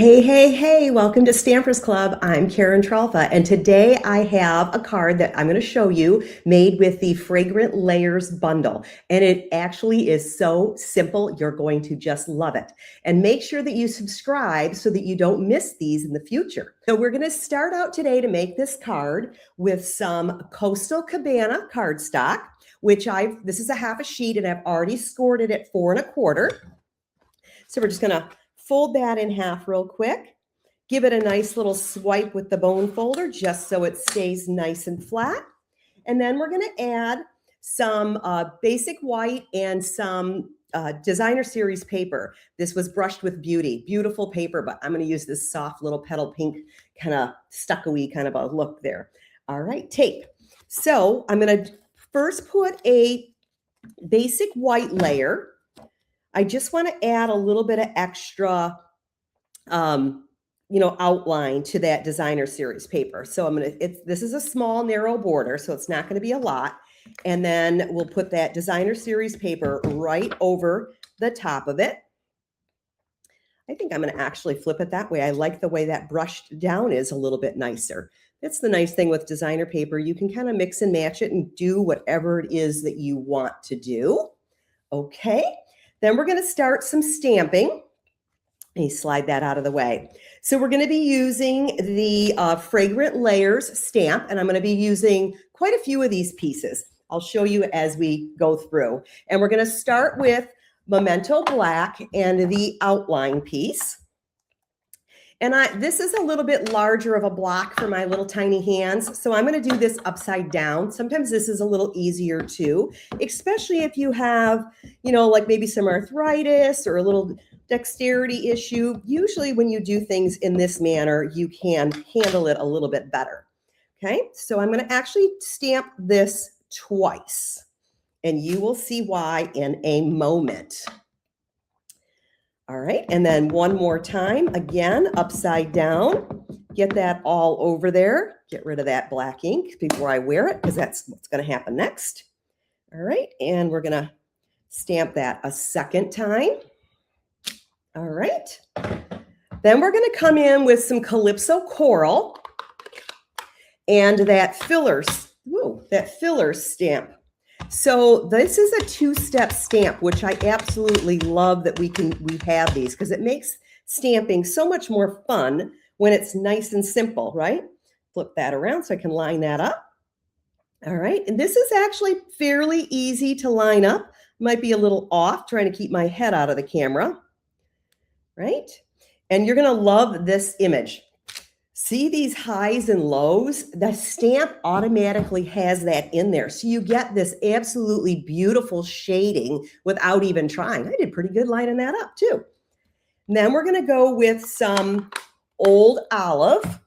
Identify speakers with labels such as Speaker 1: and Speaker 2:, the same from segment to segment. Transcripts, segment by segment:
Speaker 1: Hey, welcome to Stampers Club. I'm Karen Trelfa, and today I have a card that I'm going to show you made with the Fragrant Layers Bundle. And it actually is so simple, you're going to just love it. And make sure that you subscribe so that you don't miss these in the future. So we're going to start out today to make this card with some Coastal Cabana cardstock, which this is a half a sheet and I've already scored it at 4 1/4. So we're just going to fold that in half real quick. Give it a nice little swipe with the bone folder just so it stays nice and flat. And then we're going to add some basic white and some designer series paper. This was brushed with beauty. Beautiful paper, but I'm going to use this soft little petal pink kind of stucco-y kind of a look there. All right, tape. So I'm going to first put a basic white layer. I just want to add a little bit of extra, outline to that designer series paper. So this is a small, narrow border, so it's not going to be a lot. And then we'll put that designer series paper right over the top of it. I think I'm going to actually flip it that way. I like the way that brushed down is a little bit nicer. That's the nice thing with designer paper. You can kind of mix and match it and do whatever it is that you want to do. Okay. Then we're going to start some stamping. Let me slide that out of the way. So we're going to be using the Fragrant Layers stamp, and I'm going to be using quite a few of these pieces. I'll show you as we go through. And we're going to start with Memento Black and the outline piece. And this is a little bit larger of a block for my little tiny hands. So I'm going to do this upside down. Sometimes this is a little easier too, especially if you have, like maybe some arthritis or a little dexterity issue. Usually when you do things in this manner, you can handle it a little bit better. Okay, so I'm going to actually stamp this twice, and you will see why in a moment. All right, and then one more time, again, upside down. Get that all over there. Get rid of that black ink before I wear it, because that's what's going to happen next. All right, and we're going to stamp that a second time. All right. Then we're going to come in with some Calypso Coral and that filler stamp. So this is a two-step stamp, which I absolutely love that we have these, because it makes stamping so much more fun when it's nice and simple, right? Flip that around so I can line that up. All right, and this is actually fairly easy to line up. Might be a little off, trying to keep my head out of the camera, right? And you're going to love this image. See these highs and lows? The stamp automatically has that in there. So you get this absolutely beautiful shading without even trying. I did pretty good lining that up too. And then we're going to go with some old olive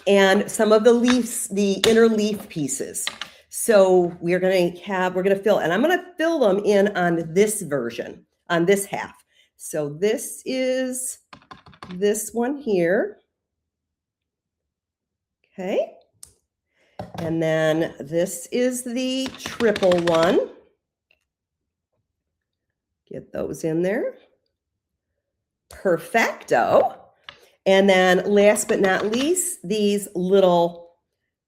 Speaker 1: and some of the leaves, the inner leaf pieces. So we're going to fill, and I'm going to fill them in on this version, on this half. So this is this one here. Okay, and then this is the triple one. Get those in there. Perfecto. And then last but not least, these little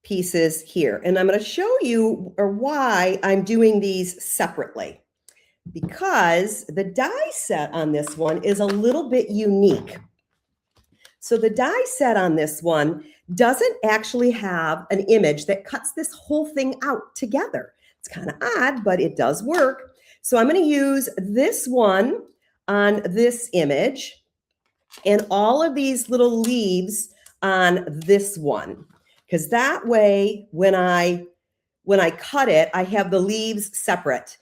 Speaker 1: pieces here. And I'm going to show you why I'm doing these separately, because the die set on this one is a little bit unique. So the die set on this one doesn't actually have an image that cuts this whole thing out together. It's kind of odd, but it does work. So I'm going to use this one on this image and all of these little leaves on this one, because that way when I cut it, I have the leaves separate.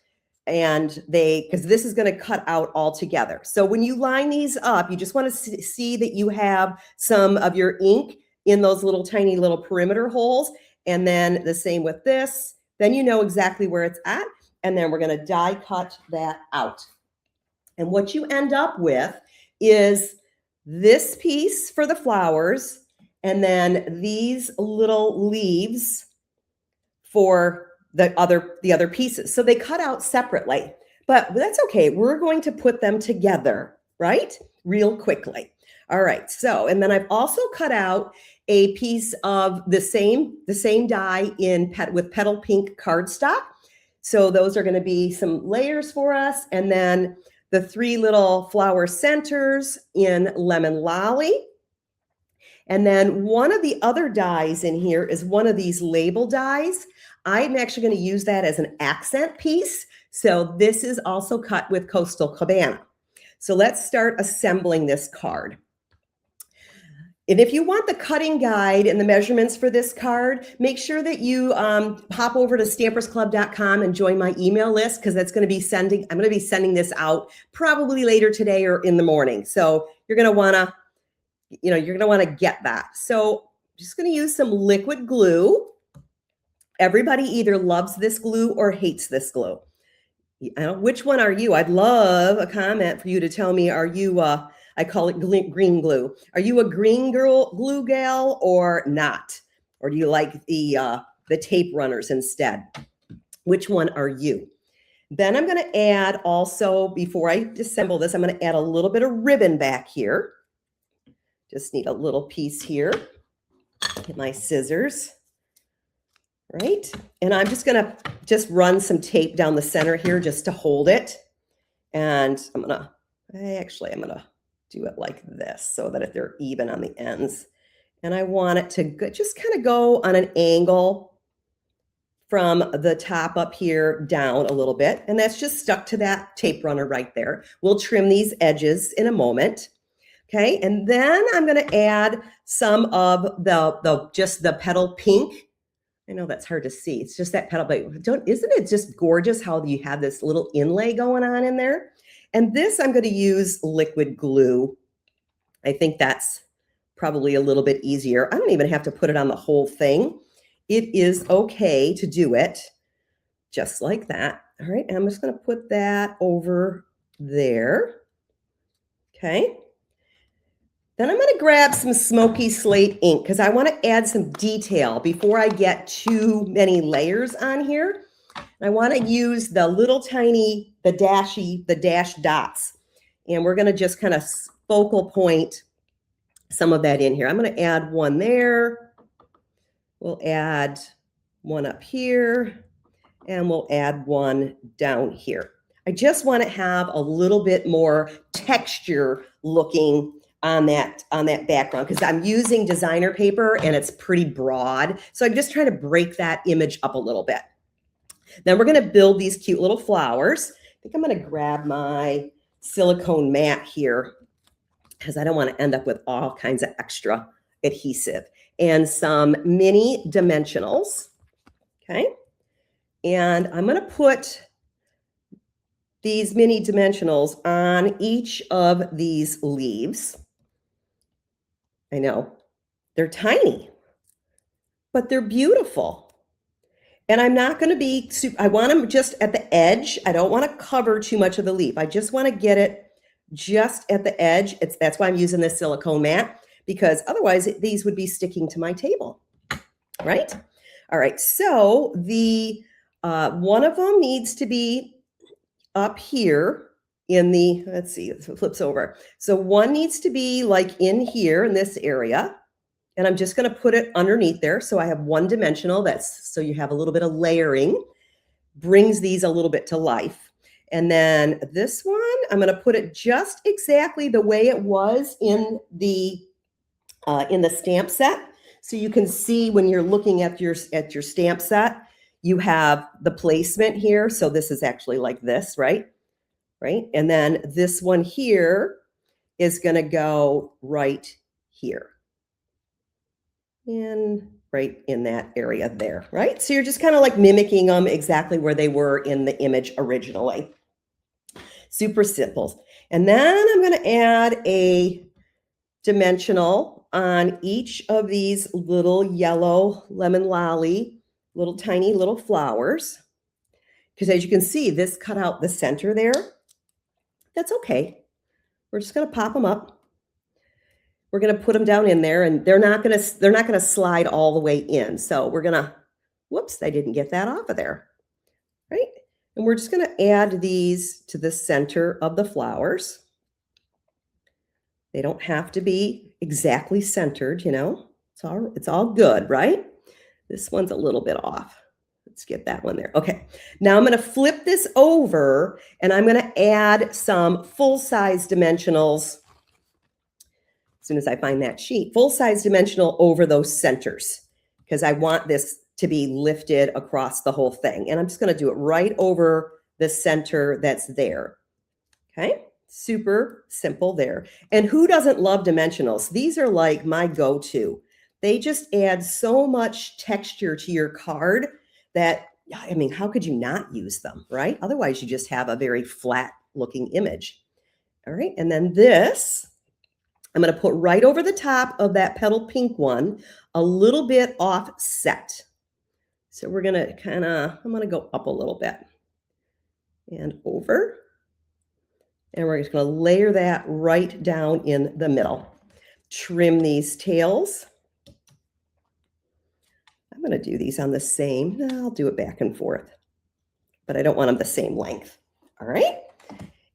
Speaker 1: And because this is going to cut out all together. So when you line these up, you just want to see that you have some of your ink in those little tiny little perimeter holes. And then the same with this. Then you know exactly where it's at. And then we're going to die cut that out. And what you end up with is this piece for the flowers, and then these little leaves for the other pieces. So they cut out separately, but that's okay. We're going to put them together, right? Real quickly. All right, so, and then I've also cut out a piece of the same die with Petal Pink cardstock. So those are going to be some layers for us. And then the 3 little flower centers in Lemon Lolly. And then one of the other dies in here is one of these label dies. I'm actually going to use that as an accent piece. So this is also cut with Coastal Cabana. So let's start assembling this card. And if you want the cutting guide and the measurements for this card, make sure that you hop over to stampersclub.com and join my email list, because that's going to be I'm going to be sending this out probably later today or in the morning. So you're going to want to, you're going to want to get that. So I'm just going to use some liquid glue. Everybody either loves this glue or hates this glue. I don't know, which one are you? I'd love a comment for you to tell me, are you I call it green glue. Are you a green glue gal or not? Or do you like the tape runners instead? Which one are you? Then I'm going to add also, before I disassemble this, I'm going to add a little bit of ribbon back here. Just need a little piece here. Get my scissors. Right? And I'm just going to run some tape down the center here just to hold it. And I'm going to do it like this so that they're even on the ends. And I want it to just kind of go on an angle from the top up here down a little bit. And that's just stuck to that tape runner right there. We'll trim these edges in a moment. Okay. And then I'm going to add some of the Petal Pink. I know that's hard to see. It's just that petal, but isn't it just gorgeous how you have this little inlay going on in there? And this, I'm going to use liquid glue. I think that's probably a little bit easier. I don't even have to put it on the whole thing. It is okay to do it just like that. All right, and I'm just going to put that over there. Okay. Then I'm going to grab some Smoky Slate Ink because I want to add some detail before I get too many layers on here. I want to use the little tiny, the dash dots. And we're going to just kind of focal point some of that in here. I'm going to add one there. We'll add one up here. And we'll add one down here. I just want to have a little bit more texture looking on that background, because I'm using designer paper and it's pretty broad. So I'm just trying to break that image up a little bit. Then we're going to build these cute little flowers. I think I'm going to grab my silicone mat here because I don't want to end up with all kinds of extra adhesive, and some mini dimensionals. Okay. And I'm going to put these mini dimensionals on each of these leaves. I know they're tiny, but they're beautiful. And I'm not going to be I want them just at the edge. I don't want to cover too much of the leaf. I just want to get it just at the edge. That's why I'm using this silicone mat, because otherwise these would be sticking to my table, right? All right, so the one of them needs to be up here in the, let's see, it flips over. So one needs to be like in here in this area. And I'm just going to put it underneath there. So I have one dimensional. So you have a little bit of layering, brings these a little bit to life. And then this one, I'm going to put it just exactly the way it was in the stamp set. So you can see when you're looking at your stamp set, you have the placement here. So this is actually like this, right? Right. And then this one here is going to go right here. And right in that area there, right? So you're just kind of like mimicking them exactly where they were in the image originally. Super simple. And then I'm going to add a dimensional on each of these little yellow lemon lolly, little tiny little flowers. Because as you can see, this cut out the center there. That's okay. We're just going to pop them up. We're going to put them down in there, and they're not going to slide all the way in. So we're going to, whoops, I didn't get that off of there. Right? And we're just going to add these to the center of the flowers. They don't have to be exactly centered, you know. It's all good, right? This one's a little bit off. Let's get that one there. Okay, now I'm going to flip this over and I'm going to add some full-size dimensionals as soon as I find that sheet. Full-size dimensional over those centers because I want this to be lifted across the whole thing. And I'm just going to do it right over the center that's there. Okay, super simple there. And who doesn't love dimensionals? These are like my go-to. They just add so much texture to your card that, I mean, how could you not use them, right? Otherwise, you just have a very flat looking image. All right, and then this, I'm going to put right over the top of that petal pink one, a little bit offset. So we're going to I'm going to go up a little bit and over. And we're just going to layer that right down in the middle. Trim these tails. I'm going to do these on the same. I'll do it back and forth, but I don't want them the same length. All right.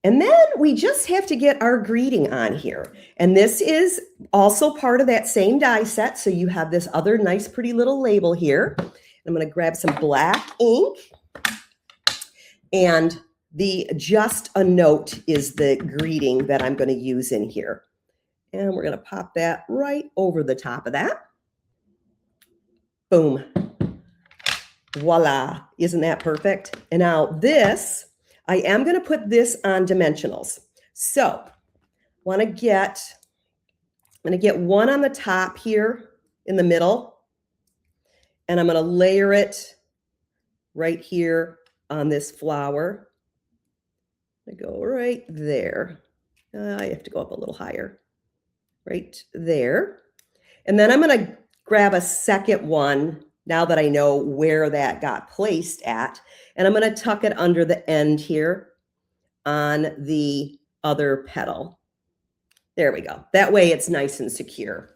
Speaker 1: And then we just have to get our greeting on here. And this is also part of that same die set. So you have this other nice, pretty little label here. I'm going to grab some black ink. And the just a note is the greeting that I'm going to use in here. And we're going to pop that right over the top of that. Boom. Voila. Isn't that perfect? And now this, I am going to put this on dimensionals. So I'm going to get one on the top here in the middle. And I'm going to layer it right here on this flower. I go right there. I have to go up a little higher. Right there. And then I'm going to grab a second one now that I know where that got placed at. And I'm going to tuck it under the end here on the other petal. There we go. That way it's nice and secure.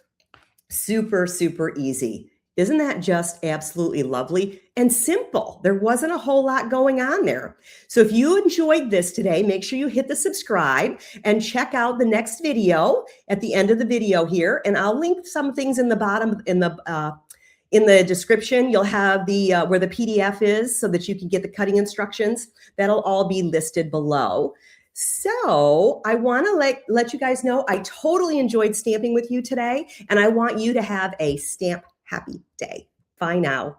Speaker 1: Super, super easy. Isn't that just absolutely lovely and simple? There wasn't a whole lot going on there. So if you enjoyed this today, make sure you hit the subscribe and check out the next video at the end of the video here. And I'll link some things in the bottom in the description. You'll have the where the PDF is so that you can get the cutting instructions. That'll all be listed below. So I want to let you guys know I totally enjoyed stamping with you today, and I want you to have a stamp happy day. Bye now.